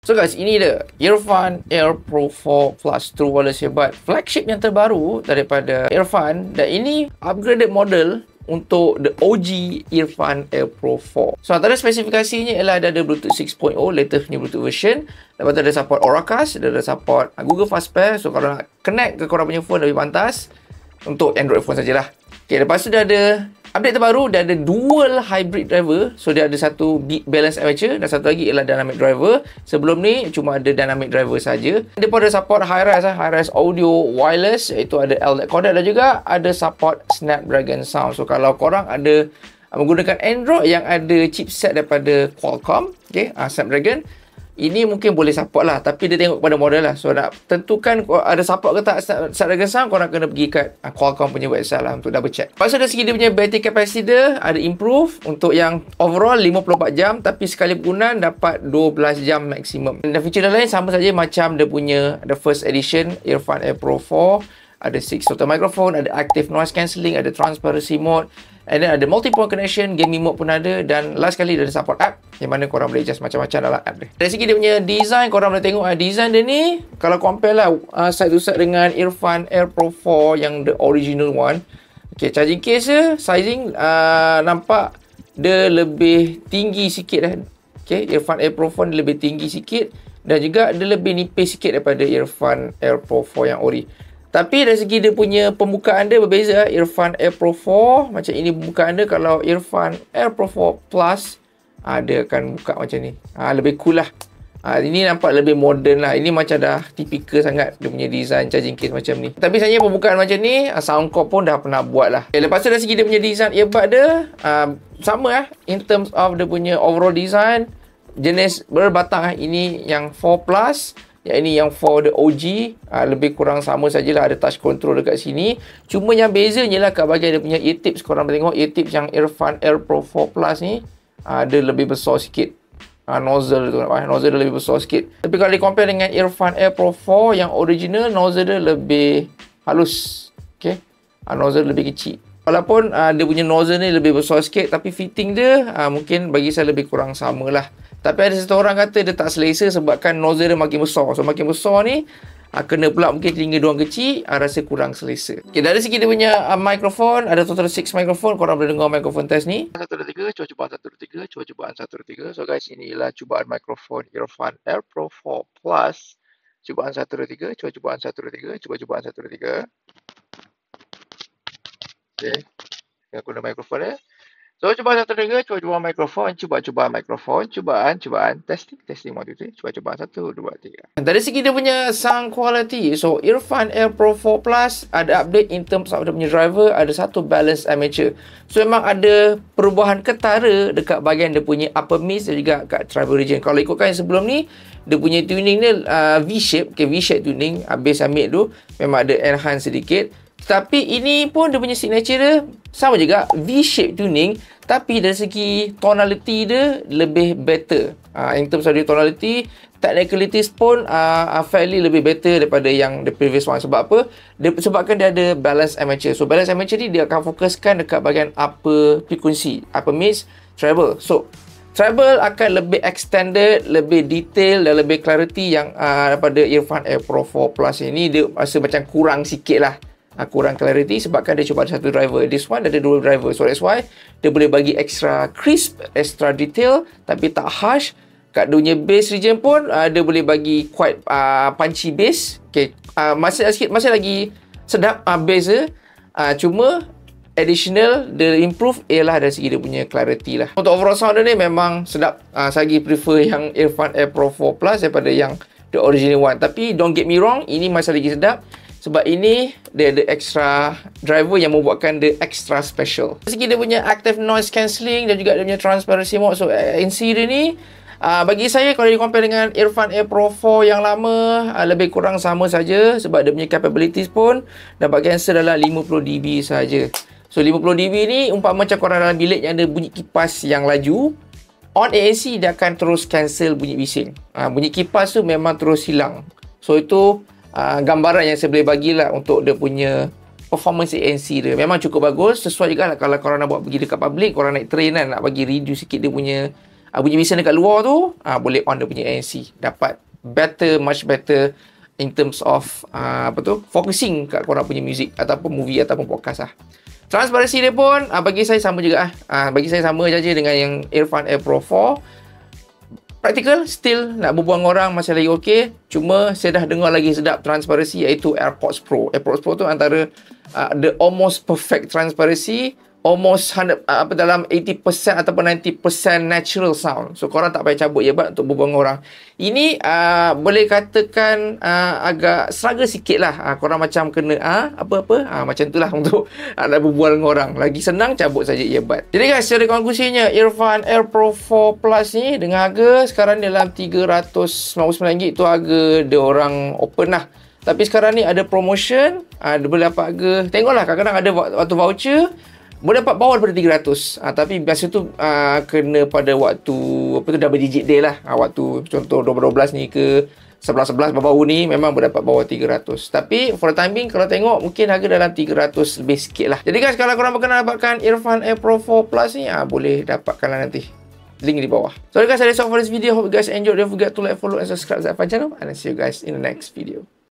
So guys, ini dia Earfun Air Pro 4 Plus True Wireless Hebat, flagship yang terbaru daripada Earfun, dan ini upgraded model untuk the OG Earfun Air Pro 4. So antara spesifikasinya ialah ada Bluetooth 6.0, latest punya Bluetooth version. Lepas tu ada support Auracast, ada support Google Fast Pair. So kalau nak connect ke korang punya phone lebih pantas untuk Android phone sajalah. Okay, lepas tu dia ada update terbaru, dia ada dual hybrid driver. So dia ada satu balance armature dan satu lagi ialah dynamic driver. Sebelum ni cuma ada dynamic driver saja. Dia pun ada support high-res audio wireless, iaitu ada LDAC codec, dan juga ada support Snapdragon sound. So kalau korang ada menggunakan Android yang ada chipset daripada Qualcomm, okay, Snapdragon, ini mungkin boleh support lah, tapi dia tengok pada model lah. So nak tentukan ada support ke tak Snapdragon sound, korang kena pergi kat Qualcomm punya website lah untuk double check. Lepas tu dari segi dia punya battery capacity dia ada improve untuk yang overall 54 jam, tapi sekali penggunaan dapat 12 jam maksimum. Dan feature lain sama saja macam dia punya the first edition Earfun Air Pro 4. Ada 6 total microphone, ada active noise cancelling, ada transparency mode, and then ada multi-point connection, gaming mode pun ada, dan last kali dia ada support app yang mana korang boleh adjust macam-macam dalam app dia. Dari segi dia punya design, korang boleh tengok design dia ni, kalau compare lah side to side dengan Earfun Air Pro 4 yang the original one. Okay, charging case dia, sizing nampak dia lebih tinggi sikit lah. Okay, Earfun Air Pro 4 dia lebih tinggi sikit, dan juga dia lebih nipis sikit daripada Earfun Air Pro 4 yang ori. Tapi dari segi dia punya pembukaan dia berbeza. Earfun Air Pro 4 macam ini pembukaan dia. Kalau Earfun Air Pro 4 Plus, dia akan buka macam ni. Lebih cool lah. Ini nampak lebih modern lah. Ini macam dah typical sangat dia punya design charging case macam ni. Tapi sebenarnya pembukaan macam ni Soundcore pun dah pernah buat lah. Okay, lepas tu dari segi dia punya design earbud dia, sama lah in terms of dia punya overall design. Jenis berbatang ini yang 4 Plus, yang ini yang for the OG. Lebih kurang sama sajalah, ada touch control dekat sini. Cuma yang bezanya lah kat bahagian dia punya ear tips. Korang boleh tengok ear tips yang Earfun Air Pro 4 Plus ni, dia lebih besar sikit. Nozzle tu, nozzle dia lebih besar sikit. Tapi kalau di compare dengan Earfun Air Pro 4 yang original, nozzle dia lebih halus. Okay, nozzle lebih kecil. Walaupun dia punya nozzle ni lebih besar sikit, tapi fitting dia mungkin bagi saya lebih kurang sama lah. Tapi ada satu orang kata dia tak selesa sebabkan nozzle dia makin besar. So makin besar ni kena pula mungkin telinga diorang kecil, rasa kurang selesa. Okay, dari segi dia punya mikrofon, ada total 6 mikrofon. Korang boleh dengar mikrofon test ni. 1, 2, 3, cuba cubaan 1, 2, 3, cuba cubaan 1, 2, 3. So guys, inilah cubaan mikrofon Earfun Air Pro 4 Plus. Cubaan 1, 2, 3, cuba cubaan 1, 2, 3, cuba cubaan 1, 2, 3. Okay, yang guna mikrofon dia. So, cubaan 1, 2, 3, cuba mikrofon, cubaan mikrofon, cubaan, testing, 1, 2, 3, cubaan 1, 2, 3. Dari segi dia punya sound quality, so Earfun Air Pro 4 Plus ada update in terms of dia punya driver, ada satu balance armature. So, memang ada perubahan ketara dekat bahagian dia punya upper mids dan juga kat treble region. Kalau ikutkan yang sebelum ni, dia punya tuning dia V-shape, okay, V-shape tuning, bass and mid tu memang ada enhance sedikit. Tapi ini pun dia punya signature dia sama juga, V-shape tuning, tapi dari segi tonality dia lebih better. In terms of tonality, technicalities pun fairly lebih better daripada yang the previous one. Sebab apa? Sebabkan dia ada balance armature. So balance armature ni dia akan fokuskan dekat bahagian upper frequency, upper mids, treble. So treble akan lebih extended, lebih detail dan lebih clarity yang daripada Earfun Air Pro 4 Plus ini. Dia rasa macam kurang sikit lah. Kurang clarity sebabkan dia cuma ada satu driver. This one ada dua driver. So that's why dia boleh bagi extra crisp, extra detail, tapi tak harsh. Kat dunia bass region pun dia boleh bagi quite punchy bass. Okay, masih lagi sedap bass dia. Cuma additional dia improve ialah dari segi dia punya clarity lah. Untuk overall sound dia ni memang sedap. Saya lagi prefer yang Earfun Air Pro 4 Plus daripada yang the original one. Tapi don't get me wrong, ini masih lagi sedap. Sebab ini dia ada extra driver yang membuatkan dia extra special. Dari segi dia punya active noise cancelling dan juga dia punya transparency mode. So ANC dia ni bagi saya kalau di compare dengan Earfun Air Pro 4 yang lama, lebih kurang sama saja. Sebab dia punya capabilities pun dapat cancel dalam 50 dB saja. So 50 dB ni umpama macam korang dalam bilik yang ada bunyi kipas yang laju, on ANC dia akan terus cancel bunyi bising. Bunyi kipas tu memang terus hilang. So itu gambaran yang saya boleh bagilah untuk dia punya performance ANC dia. Memang cukup bagus. Sesuai juga lah kalau korang nak buat pergi dekat public, korang naik train kan, nak bagi reduce sikit dia punya bunyi bising dekat luar tu, boleh on dia punya ANC. Dapat better, much better in terms of focusing kat korang punya music ataupun movie ataupun podcast lah. Transparansi dia pun bagi saya sama juga bagi saya sama je dengan yang Earphone Air Pro 4. Practical, still nak berbual dengan orang masih lagi okey. Cuma saya dah dengar lagi sedap transparansi, iaitu AirPods Pro. AirPods Pro tu antara the almost perfect transparansi, almost 100, dalam 80% ataupun 90% natural sound. So korang tak payah cabut earbud untuk berbual dengan orang. Ini boleh katakan agak struggle sikit lah. Korang macam kena macam tu lah untuk nak berbual dengan orang. Lagi senang cabut saja earbud. Jadi guys, secara konklusinya Earphone Air Pro 4 Plus ni dengan harga sekarang dalam RM399 tu harga dia orang open lah. Tapi sekarang ni ada promotion, dia boleh dapat harga, tengoklah, kadang-kadang ada waktu voucher boleh dapat bawah daripada 300. Tapi biasa tu kena pada waktu double digit day lah. Waktu contoh 12 ni ke 11 baru ni memang boleh dapat bawah 300. Tapi for the time being kalau tengok mungkin harga dalam 300 lebih sikit lah. Jadi guys, kalau korang berkenan dapatkan Earphone Air Pro 4 Plus ni, boleh dapatkan lah nanti. Link di bawah. So guys, that's all for this video. Hope you guys enjoyed. Don't forget to like, follow and subscribe to the channel. And I'll see you guys in the next video.